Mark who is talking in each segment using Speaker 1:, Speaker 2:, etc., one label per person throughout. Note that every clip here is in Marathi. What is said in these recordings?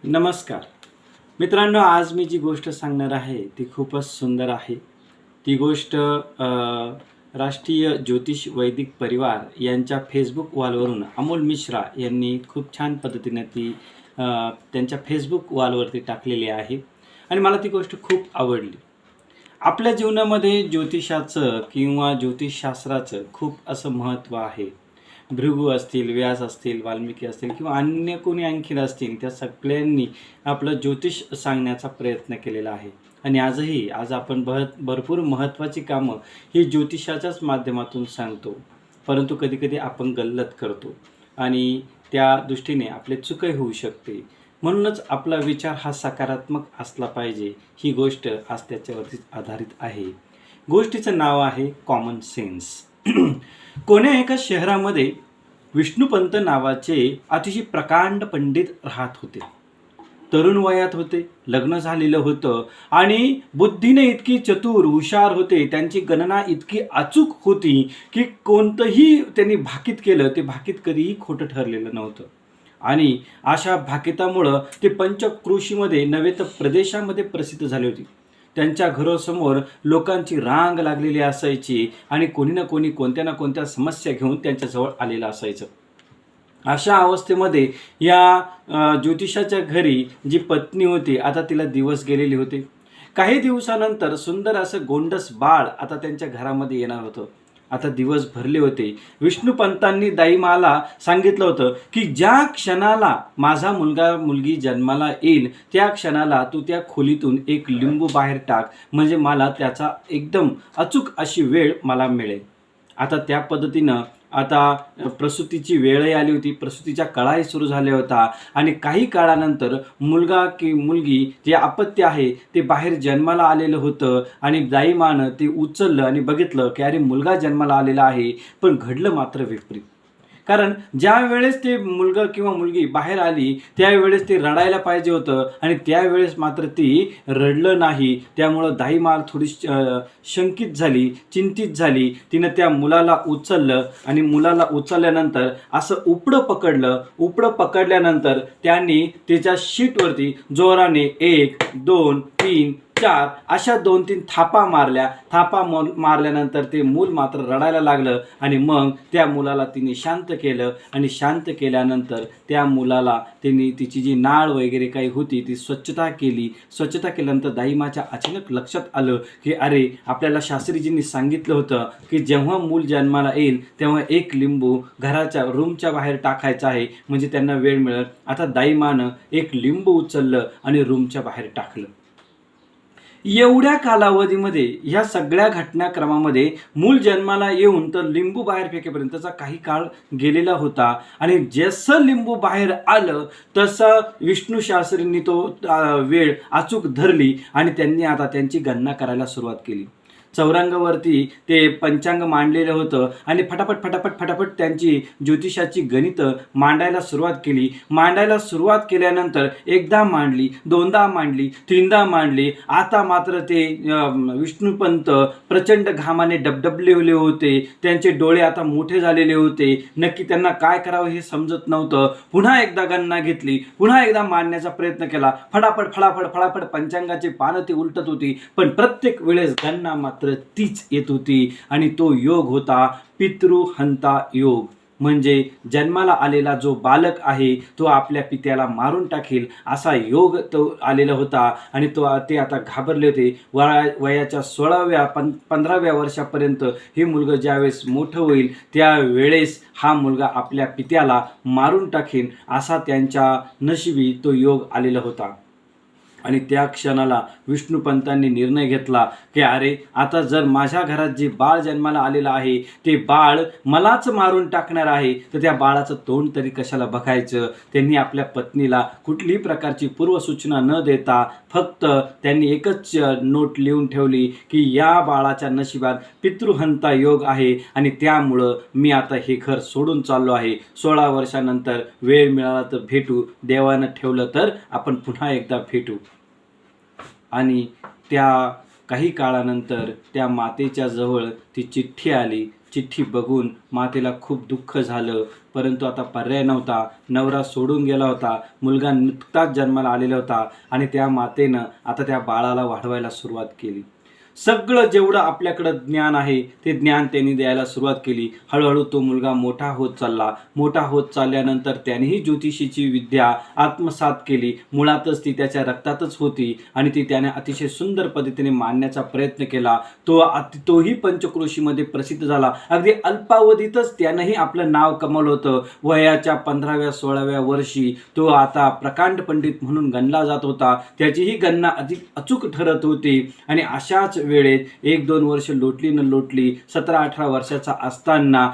Speaker 1: नमस्कार मित्रांनो, आज मी जी गोष्ट सांगणार आहे ती खूपच सुंदर आहे. ती गोष्ट राष्ट्रीय ज्योतिष वैदिक परिवार यांच्या फेसबुक वॉलवरून अमोल मिश्रा यांनी खूप छान पद्धतीने ती त्यांच्या फेसबुक वॉलवरती टाकलेली आहे आणि मला ती गोष्ट खूप आवडली. आपल्या जीवनामध्ये ज्योतिषाचं किंवा ज्योतिषशास्त्राचं खूप असं महत्त्व आहे. भृगू असतील, व्यास असतील, वाल्मिकी असतील किंवा अन्य कोणी आणखीन असतील, त्या सगळ्यांनी आपलं ज्योतिष सांगण्याचा प्रयत्न केलेला आहे. आणि आज आपण भरपूर महत्त्वाची कामं ही ज्योतिषाच्याच माध्यमातून सांगतो. परंतु कधीकधी आपण गल्लत करतो आणि त्या दृष्टीने आपले चूकही होऊ शकते. म्हणूनच आपला विचार हा सकारात्मक असला पाहिजे. ही गोष्ट आज त्याच्यावरतीच आधारित आहे. गोष्टीचं नाव आहे कॉमन सेन्स. कोण्या एका शहरामध्ये विष्णुपंत नावाचे अतिशय प्रकांड पंडित राहत होते. तरुण वयात होते, लग्न झालेलं होतं आणि बुद्धीने इतकी चतुर हुशार होते, त्यांची गणना इतकी अचूक होती की कोणतंही त्यांनी भाकीत केलं ते भाकीत कधीही खोटं ठरलेलं नव्हतं. आणि अशा भाकितामुळं ते पंचक्रोशीमध्ये नव्हे तर प्रदेशामध्ये प्रसिद्ध झाले होते. त्यांच्या घरासमोर लोकांची रांग लागलेली असायची आणि कोणी ना कोणी कोणत्या ना कोणत्या समस्या घेऊन त्यांच्याजवळ आलेलं असायचं. अशा अवस्थेमध्ये या ज्योतिषाच्या घरी जी पत्नी होती, आता तिला दिवस गेलेले होते. काही दिवसानंतर सुंदर असं गोंडस बाळ आता त्यांच्या घरामध्ये येणार होतं. आता दिवस भरले होते. विष्णुपंतांनी दाईमाला सांगितलं होतं की ज्या क्षणाला माझा मुलगा मुलगी जन्माला येईल त्या क्षणाला तू त्या खोलीतून एक लिंबू बाहेर टाक, म्हणजे मला त्याचा एकदम अचूक अशी वेळ मला मिळेल. आता त्या पद्धतीनं आता प्रसूतीची वेळही आली होती, प्रसूतीच्या काळाही सुरू झाल्या होता आणि काही काळानंतर मुलगा की मुलगी जे अपत्य आहे ते बाहेर जन्माला आलेलं होतं आणि दाईमानं ते उचललं आणि बघितलं की अरे मुलगा जन्माला आलेला आहे. पण घडलं मात्र विपरीत. कारण ज्या वेळेस ते मुलगा किंवा मुलगी बाहेर आली त्यावेळेस ते रडायला पाहिजे होतं आणि त्यावेळेस मात्र ती रडलं नाही. त्यामुळं दाईमाल थोडी शंकित झाली, चिंतित झाली. तिनं त्या मुलाला उचललं आणि मुलाला उचलल्यानंतर असं उपडं पकडल्यानंतर त्यांनी त्याच्या शीटवरती जोराने 1, 2, 3, 4 अशा 2-3 थापा मारल्यानंतर ते मूल मात्र रडायला लागलं आणि मग त्या मुलाला तिने शांत केलं आणि शांत केल्यानंतर त्या मुलाला तिने तिची जी नाळ वगैरे काही होती ती स्वच्छता केल्यानंतर दाईमाच्या अचानक लक्षात आलं की अरे आपल्याला शास्त्रीजींनी सांगितलं होतं की जेव्हा मूल जन्माला येईल तेव्हा एक लिंबू घराच्या रूमच्या बाहेर टाकायचा आहे, म्हणजे त्यांना वेळ मिळेल. आता दाईमानं एक लिंबू उचललं आणि रूमच्या बाहेर टाकलं. एवढ्या कालावधीमध्ये ह्या सगळ्या घटनाक्रमामध्ये मूल जन्माला येऊन तर लिंबू बाहेर फेकेपर्यंतचा काही काळ गेलेला होता आणि जसं लिंबू बाहेर आलं तसं विष्णू शास्त्रींनी तो वेळ अचूक धरली आणि त्यांनी आता त्यांची गणना करायला सुरुवात केली. चौरंगावरती ते पंचांग मांडलेलं होतं आणि फटाफट त्यांची ज्योतिषाची गणितं मांडायला सुरुवात केल्यानंतर एकदा मांडली, दोनदा मांडली, तीनदा मांडली. आता मात्र ते विष्णुपंत प्रचंड घामाने डबडबलेले होते. त्यांचे डोळे आता मोठे झालेले होते. नक्की त्यांना काय करावं हे समजत नव्हतं. पुन्हा एकदा गणना घेतली, पुन्हा एकदा मांडण्याचा प्रयत्न केला. फटाफट पंचांगाची पानं ती उलटत होती, पण प्रत्येक वेळेस गणना मात्र तीच येत होती आणि तो योग होता पितृहंता योग. म्हणजे जन्माला आलेला जो बालक आहे तो आपल्या पित्याला मारून टाकेल असा योग तो आलेला होता आणि ते आता घाबरले होते. वयाच्या 15व्या वर्षापर्यंत हे मुलगा ज्यावेळेस मोठं होईल त्यावेळेस हा मुलगा आपल्या पित्याला मारून टाकेल असा त्यांच्या नशिबी तो योग आलेला होता. आणि त्या क्षणाला विष्णुपंतांनी निर्णय घेतला की अरे आता जर माझ्या घरात जे बाळ जन्माला आलेलं आहे ते बाळ मलाच मारून टाकणार आहे तर त्या बाळाचं तोंड तरी कशाला बघायचं. त्यांनी आपल्या पत्नीला कुठलीही प्रकारची पूर्वसूचना न देता फक्त त्यांनी एकच नोट लिहून ठेवली की या बाळाच्या नशिबात पितृहंता योग आहे आणि त्यामुळं मी आता हे घर सोडून चाललो आहे. 16 वर्षानंतर वेळ मिळाला तर भेटू, देवानं ठेवलं तर आपण पुन्हा एकदा भेटू. आणि त्या काही काळानंतर त्या मातेच्या जवळ ती चिठ्ठी आली. चिठ्ठी बघून मातेला खूप दुःख झालं. परंतु आता पर्याय नव्हता. नवरा सोडून गेला होता, मुलगा नुकताच जन्माला आलेला होता आणि त्या मातेनं आता त्या बाळाला वाढवायला सुरुवात केली. सगळं जेवढं आपल्याकडं ज्ञान आहे ते ज्ञान त्यांनी द्यायला सुरुवात केली. हळूहळू तो मुलगा मोठा होत चालला. मोठा होत चालल्यानंतर त्यानेही ज्योतिषीची विद्या आत्मसात केली. मुळातच ती त्याच्या रक्तातच होती आणि ती त्याने अतिशय सुंदर पद्धतीने मांडण्याचा प्रयत्न केला. तोही पंचक्रोशीमध्ये प्रसिद्ध झाला. अगदी अल्पावधीतच त्यानंही आपलं नाव कमावलं होतं. वयाच्या 15व्या-16व्या वर्षी तो आता प्रकांड पंडित म्हणून गणला जात होता. त्याचीही गणना अधिक अचूक ठरत होती आणि अशाच वेळेत 1-2 वर्ष लोटली न लोटली 17-18 वर्षाचा असताना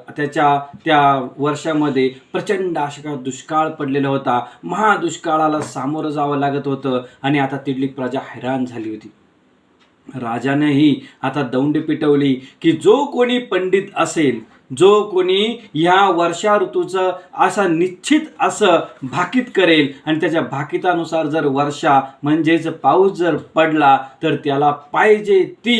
Speaker 1: त्याच्या त्या वर्षामध्ये प्रचंड अशा दुष्काळ पडलेला होता. महादुष्काळाला सामोरं जावं लागत होतं आणि आता तिथली प्रजा हैराण झाली होती. राजानेही आता दौंडी पिटवली की जो कोणी पंडित असेल, जो कोणी ह्या वर्षा ऋतूचं असा निश्चित असं भाकीत करेल आणि त्याच्या भाकितानुसार जर वर्षा म्हणजेच पाऊस जर पडला तर त्याला पाहिजे ती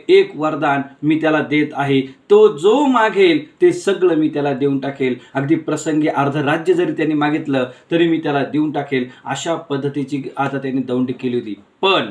Speaker 1: एक वरदान मी त्याला देत आहे. तो जो मागेल ते सगळं मी त्याला देऊन टाकेल. अगदी प्रसंगी अर्ध राज्य जरी त्यांनी मागितलं तरी मी त्याला देऊन टाकेल. अशा पद्धतीची आता त्यांनी दौंडी केली होती. पण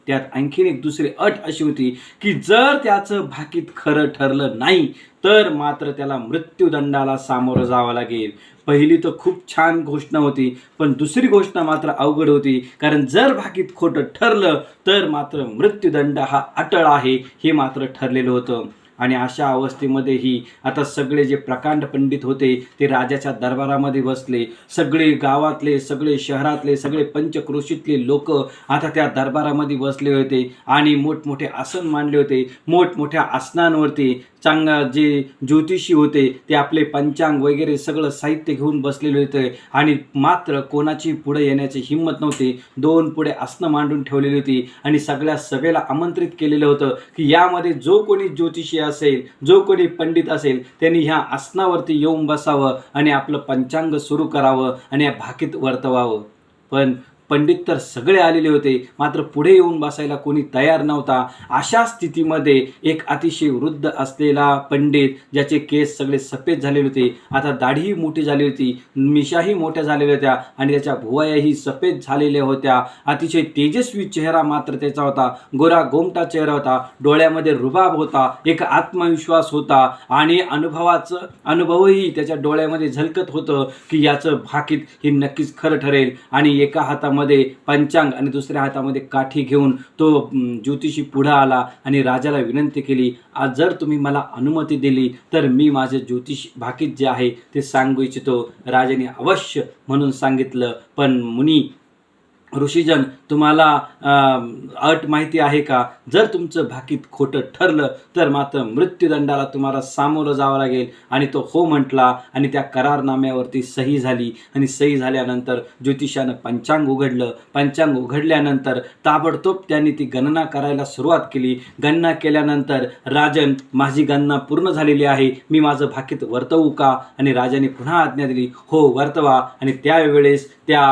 Speaker 1: त्यात आणखीन एक दुसरी अट अशी होती की जर त्याचं भाकीत खरं ठरलं नाही तर मात्र त्याला मृत्यूदंडाला सामोरं जावं लागेल. पहिली तर खूप छान घोषणा होती, पण दुसरी घोषणा मात्र अवघड होती. कारण जर भाकीत खोटं ठरलं तर मात्र मृत्यूदंड हा अटळ आहे हे मात्र ठरलेलं होतं. आणि अशा अवस्थेमध्येही आता सगळे जे प्रकांड पंडित होते ते राजाच्या दरबारामध्ये बसले. सगळे गावातले, सगळे शहरातले, सगळे पंचक्रोशीतले लोक आता त्या दरबारामध्ये बसले होते आणि मोठमोठे आसन मांडले होते. मोठमोठ्या आसनांवरती जे ज्योतिषी होते ते आपले पंचांग वगैरे सगळं साहित्य घेऊन बसलेले होते आणि मात्र कोणाची पुढे येण्याची हिंमत नव्हती. 2 पुढे आसनं मांडून ठेवलेली होती आणि सगळ्या सभेला आमंत्रित केलेलं होतं की यामध्ये जो कोणी ज्योतिषी असेल, जो कोणी पंडित असेल त्यांनी ह्या आसनावरती येऊन बसावं आणि आपलं पंचांग सुरू करावं आणि या भाकीत वर्तवावं. पण पंडित तर सगळे आलेले होते, मात्र पुढे येऊन बसायला कोणी तयार नव्हता. अशा स्थितीमध्ये एक अतिशय वृद्ध असलेला पंडित, ज्याचे केस सगळे सफेद झालेले होते, आता दाढीही मोठी झाली होती, मिशाही मोठ्या झालेल्या होत्या आणि त्याच्या भुवयाही सफेद झालेल्या होत्या. अतिशय तेजस्वी चेहरा मात्र त्याचा होता. गोरा गोमटा चेहरा होता. डोळ्यामध्ये रुबाब होता, एक आत्मविश्वास होता आणि अनुभवही त्याच्या डोळ्यामध्ये झलकत होतं की याचं भाकीत हे नक्कीच खरं ठरेल. आणि एका हातामध्ये पंचांग आणि दुसऱ्या हातामध्ये काठी घेऊन तो ज्योतिषी पुढे आला आणि राजाला विनंती केली, आज जर तुम्ही मला अनुमती दिली तर मी माझे ज्योतिष भाकीत जे आहे ते सांगू इच्छितो. राजाने अवश्य म्हणून सांगितलं. पण मुनी ऋषीजन, तुम्हाला अट माहिती आहे का? जर तुमचं भाकीत खोटं ठरलं तर मात्र मृत्यूदंडाला तुम्हाला सामोरं जावं लागेल. आणि तो हो म्हटला आणि त्या करारनाम्यावरती सही झाली. आणि सही झाल्यानंतर ज्योतिषानं पंचांग उघडलं. पंचांग उघडल्यानंतर ताबडतोब त्यांनी ती गणना करायला सुरुवात केली. गणना केल्यानंतर, राजन, माझी गणना पूर्ण झालेली आहे, मी माझं भाकीत वर्तवू का? आणि राजाने पुन्हा आज्ञा दिली, हो वर्तवा. आणि त्यावेळेस त्या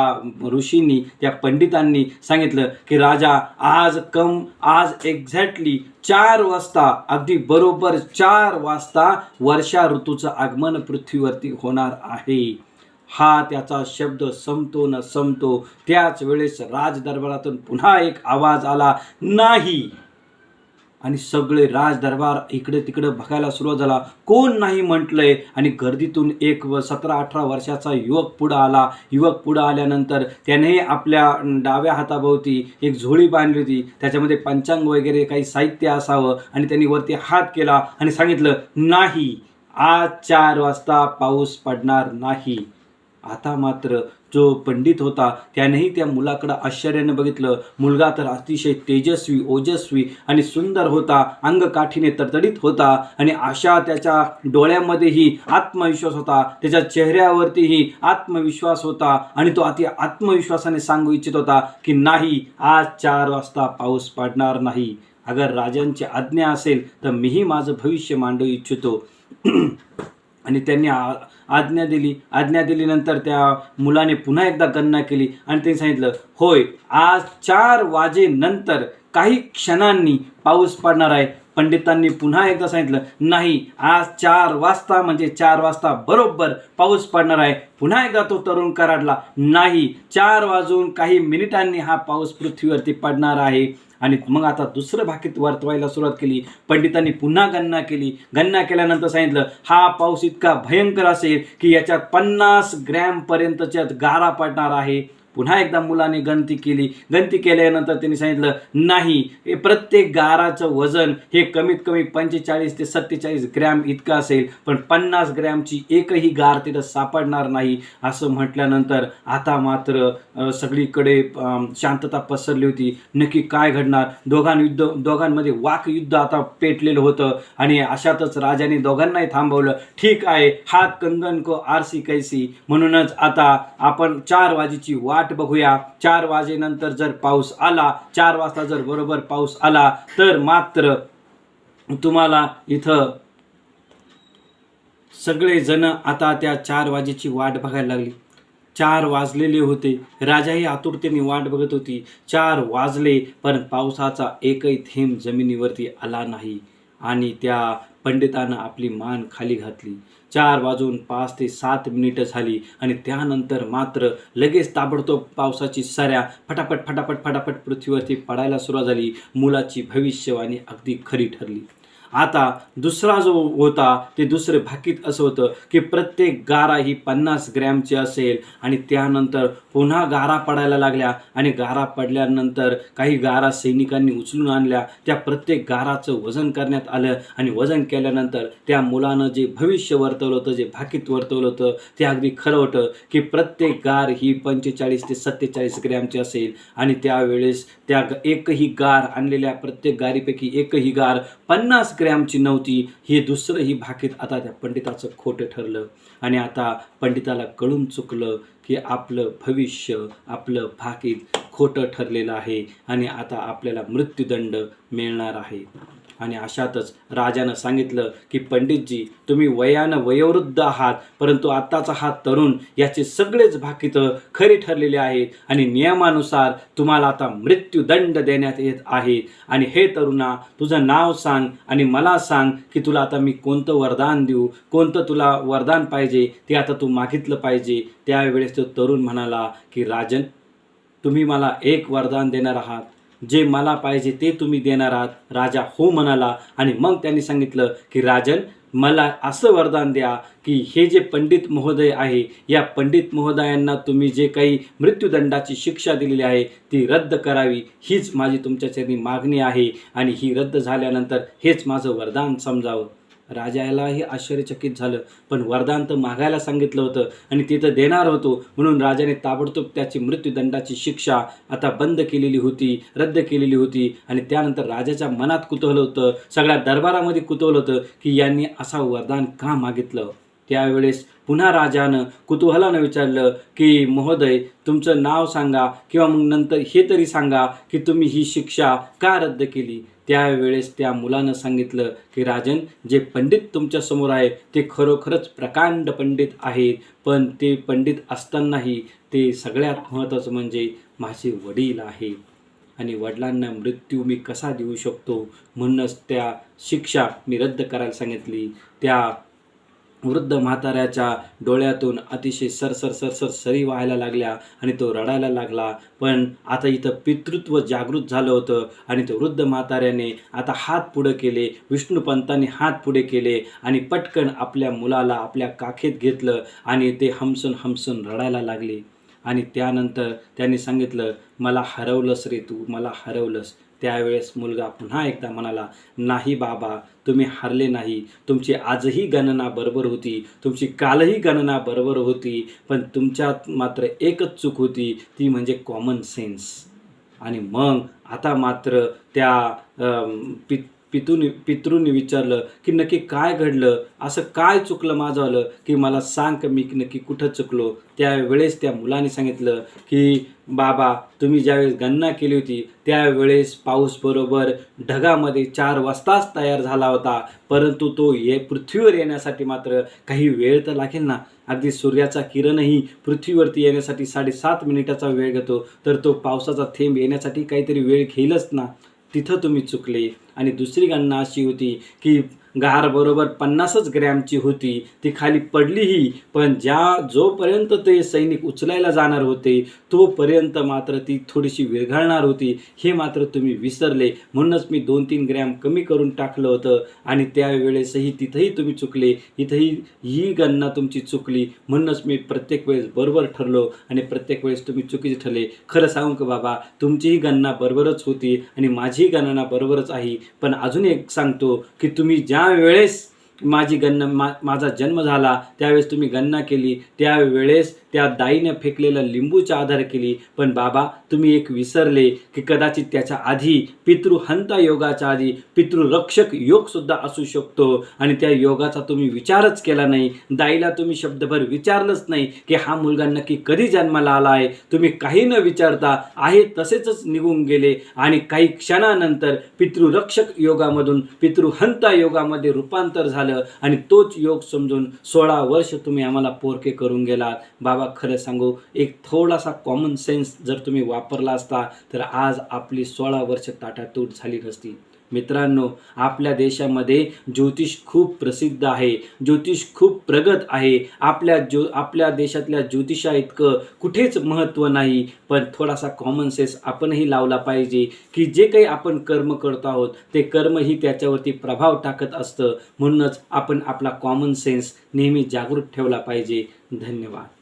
Speaker 1: ऋषींनी, त्या पंडितांनी सांगितलं की राजा, आज एक्झॅक्टली 4 वाजता, अगदी बरोबर 4 वाजता वर्षा ऋतूचं आगमन पृथ्वीवरती होणार आहे. हा त्याचा शब्द संपतो न संपतो त्याच वेळेस राजदरबारातून पुन्हा एक आवाज आला, नाही. आणि सगळे राजदरबार इकडे तिकडे बघायला सुरुवात झाला. कोण नाही म्हटलंय. आणि गर्दीतून एक 17-18 वर्षाचा युवक पुढं आला. युवक पुढं आल्यानंतर त्याने आपल्या डाव्या हाताभोवती एक झोळी बांधली होती. त्याच्यामध्ये पंचांग वगैरे काही साहित्य असावं आणि त्यांनी वरती हात केला आणि सांगितलं, नाही, आज 4 वाजता पाऊस पडणार नाही. आता मात्र जो पंडित होता त्यानेही त्या मुलाकडे आश्चर्याने बघितलं. मुलगा तर अतिशय तेजस्वी, ओजस्वी आणि सुंदर होता. अंगकाठीने तडतडीत होता आणि अशा त्याच्या डोळ्यामध्येही आत्मविश्वास होता. त्याच्या चेहऱ्यावरतीही आत्मविश्वास होता आणि तो अति आत्मविश्वासाने सांगू इच्छित होता की नाही, आज 4 वाजता पाऊस पडणार नाही. अगर राजांची आज्ञा असेल तर मीही माझं भविष्य मांडू इच्छितो. आणि त्यांनी आज्ञा दिली. आज्ञा दिल्यानंतर त्या मुलाने पुन्हा एकदा गणना केली आणि त्यांनी सांगितलं, होय, आज 4 वाजेनंतर काही क्षणांनी पाऊस पडणार आहे. पंडितांनी पुन्हा एकदा सांगितलं, नाही, आज 4 वाजता म्हणजे 4 वाजता बरोबर पाऊस पडणार आहे. पुन्हा एकदा तो तरुण कराडला, नाही, 4 वाजून काही मिनिटांनी हा पाऊस पृथ्वीवरती पडणार आहे. आणि मग आता दुसरं भाकीत वर्तवायला सुरुवात केली. पंडितांनी पुन्हा गणना केली. गणना केल्यानंतर सांगितलं, हा पाऊस इतका भयंकर असेल की याच्यात 50 ग्रॅमपर्यंतच्या गारा पडणार आहे. पुन्हा एकदा मुलाने गणती केली. गणती केल्यानंतर त्यांनी सांगितलं, नाही, हे प्रत्येक गाराचं वजन हे कमीत कमी 45 ते 47 ग्रॅम इतकं असेल, पण 50 ग्रॅमची एकही गार तिथं सापडणार नाही. असं म्हटल्यानंतर आता मात्र सगळीकडे शांतता पसरली होती. नक्की काय घडणार? दोघांमध्ये वाकयुद्ध आता पेटलेलं होतं. आणि अशातच राजाने दोघांनाही थांबवलं. ठीक आहे, हात कंगन को आरसी कैसी, म्हणूनच आता आपण 4 वाजेची वाट बघूया. 4 वाजेनंतर जर पाऊस आला, 4 वाजता जर बरोबर पाऊस आला, तर मात्र तुम्हाला इथं सगळे जण आता त्या 4 वाजेची वाट बघायला लागली. 4 वाजलेले होते. राजाही आतुरतेने वाट बघत होती. 4 वाजले, पण पावसाचा एकही थेंब जमिनीवरती आला नाही. आणि त्या पंडितानं आपली मान खाली घातली. 4 वाजून 5 ते 7 मिनिटं झाली आणि त्यानंतर मात्र लगेच ताबडतोब पावसाची सऱ्या फटाफट फटाफट फटाफट पृथ्वीवरती पडायला सुरुवात झाली. मुलाची भविष्यवाणी अगदी खरी ठरली. आता दुसरा जो होता ते दुसरे भाकीत असं होतं की प्रत्येक गारा ही 50 ग्रॅमची असेल. आणि त्यानंतर पुन्हा गारा पडायला लागल्या. आणि गारा पडल्यानंतर काही गारा सैनिकांनी उचलून आणल्या. त्या प्रत्येक गाराचं वजन करण्यात आलं. आणि वजन केल्यानंतर त्या मुलानं जे भविष्य वर्तवलं होतं, जे भाकीत वर्तवलं होतं, ते अगदी खरं होतं की प्रत्येक गार ही 45 ते 47 ग्रॅमची असेल. आणि त्यावेळेस त्या एकही गार आणलेल्या प्रत्येक गारीपैकी एकही गार 50 ग्रॅमची नव्हती. हे दुसरंही भाकीत आता त्या पंडिताचं खोटं ठरलं. आणि आता पंडिताला कळून चुकलं की आपलं भविष्य, आपलं भाकीत खोटं ठरलेलं आहे आणि आता आपल्याला मृत्यूदंड मिळणार आहे. आणि अशातच राजानं सांगितलं की पंडितजी, तुम्ही वयानं वयोवृद्ध आहात, परंतु आत्ताचा हा तरुण, याचे सगळेच भाकीतं खरी ठरलेले आहेत आणि नियमानुसार तुम्हाला आता मृत्यूदंड देण्यात येत आहे. आणि हे तरुणा, तुझं नाव सांग आणि मला सांग की तुला आता मी कोणतं वरदान देऊ, कोणतं तुला वरदान पाहिजे ते आता तू मागितलं पाहिजे. त्यावेळेस तो तरुण म्हणाला की राजन, तुम्ही मला एक वरदान देणार आहात, जे मला पाहिजे ते तुम्ही देणार आहात. राजा हो म्हणाला. आणि मग त्यांनी सांगितलं की राजन, मला असं वरदान द्या की हे जे पंडित महोदय आहे, या पंडित महोदयांना तुम्ही जे काही मृत्यूदंडाची शिक्षा दिलेली आहे ती रद्द करावी. हीच माझी तुमच्यासाठी मागणी आहे आणि ही रद्द झाल्यानंतर हेच माझं वरदान समजावं. राजालाही आश्चर्यचकित झालं, पण वरदान तर मागायला सांगितलं होतं आणि ते तर देणार होतो. म्हणून राजाने ताबडतोब त्याची मृत्यूदंडाची शिक्षा आता बंद केलेली होती, रद्द केलेली होती. आणि त्यानंतर राजाच्या मनात कुतूहल होतं, सगळ्या दरबारामध्ये कुतूहल होतं की यांनी असा वरदान का मागितलं. त्यावेळेस पुन्हा राजानं कुतूहलानं विचारलं की महोदय, तुमचं नाव सांगा किंवा मग नंतर हे तरी सांगा की तुम्ही ही शिक्षा का रद्द केली. त्यावेळेस त्या मुलानं सांगितलं की राजन, जे पंडित तुमच्यासमोर आहे ते खरोखरच प्रकांड पंडित आहेत, पण ते पंडित असतानाही ते सगळ्यात महत्त्वाचं म्हणजे माझे वडील आहेत आणि वडिलांना मृत्यू मी कसा देऊ शकतो, म्हणूनच त्या शिक्षा मी रद्द करायला सांगितली. त्या वृद्ध म्हाताऱ्याच्या डोळ्यातून अतिशय सरसर सरी व्हायला लागल्या आणि तो रडायला लागला. पण आता इथं पितृत्व जागृत झालं होतं आणि तो वृद्ध म्हाताऱ्याने आता हात पुढे केले, विष्णुपंतांनी हात पुढे केले आणि पटकन आपल्या मुलाला आपल्या काखेत घेतलं आणि ते हमसून रडायला लागले. आणि त्यानंतर त्यांनी सांगितलं, मला हरवलंस रे तू, मला हरवलंस. त्यावेळेस मुलगा पुन्हा एकदा म्हणाला, नाही बाबा, तुम्ही हरले नाही. तुमची आजही गणना बरोबर होती, तुमची कालही गणना बरोबर होती, पण तुमच्यात मात्र एकच चूक होती, ती म्हणजे कॉमन सेन्स. आणि मग आता मात्र त्या पितृने विचारलं की नक्की काय घडलं, असं काय चुकलं माझं की मला सांग की मी नक्की कुठं चुकलो. त्यावेळेस त्या मुलाने सांगितलं की बाबा, तुम्ही ज्यावेळेस गणना केली होती त्यावेळेस पाऊस बरोबर ढगामध्ये 4 वाजताच तयार झाला होता, परंतु तो पृथ्वीवर येण्यासाठी मात्र काही वेळ तर लागेल ना. अगदी सूर्याचा किरणही पृथ्वीवरती येण्यासाठी 7.5 मिनिटाचा वेळ घेतो, तर तो पावसाचा थेंब येण्यासाठी काहीतरी वेळ घेईलच ना. तिथं तुम्ही चुकले. आणि दुसरी गणना अशी होती की गार बरोबर 50च ग्रॅमची होती, ती खाली पडलीही, पण जोपर्यंत ते सैनिक उचलायला जाणार होते तोपर्यंत मात्र ती थोडीशी विरघळणार होती, हे मात्र तुम्ही विसरले. म्हणूनच मी 2-3 ग्रॅम कमी करून टाकलं होतं आणि त्यावेळेसही तिथंही तुम्ही चुकले, इथंही ही गणना तुमची चुकली. म्हणूनच मी प्रत्येक वेळेस बरोबर ठरलो आणि प्रत्येक वेळेस तुम्ही चुकीचे ठरले. खरं सांगू का बाबा, तुमचीही गणना बरोबरच होती आणि माझीही गणना बरोबरच आहे. पण अजून एक सांगतो की तुम्ही ज्या वेळेस माझा जन्म झाला त्यावेळेस तुम्ही गणना केली, त्यावेळेस त्या दाईने फेकलेल्या लिंबूच्या आधारे केली. पण बाबा, तुम्ही एक विसरले की कदाचित त्याच्या आधी पितृहंता योगाच्या आधी पितृरक्षक योग सुद्धा असू शकतो आणि त्या योगाचा तुम्ही विचारच केला नाही. दाईला तुम्ही शब्दभर विचारलंच नाही की हा मुलगा नक्की कधी जन्माला आला आहे. तुम्ही काही न विचारता आहे तसेच निघून गेले आणि काही क्षणानंतर पितृरक्षक योगामधून पितृहंता योगामध्ये रूपांतर झालं आणि तोच योग समजून 16 वर्ष तुम्ही आम्हाला पोरके करून गेलात. बाबा, खरं सांगू, एक थोडासा कॉमन सेन्स जर तुम्ही वापरला असता तर आज आपली 16 वर्ष ताटातूट झाली नसती. मित्रांनो, आपल्या देशामध्ये ज्योतिष खूप प्रसिद्ध आहे, ज्योतिष खूप प्रगत आहे. आपल्या देशातल्या ज्योतिषा इतकं कुठेच महत्त्व नाही. पण थोडासा कॉमन सेन्स आपणही लावला पाहिजे की जे काही आपण कर्म करतो आहोत ते कर्मही त्याच्यावरती प्रभाव टाकत असतं. म्हणूनच आपण आपला कॉमन सेन्स नेहमी जागृत ठेवला पाहिजे. धन्यवाद.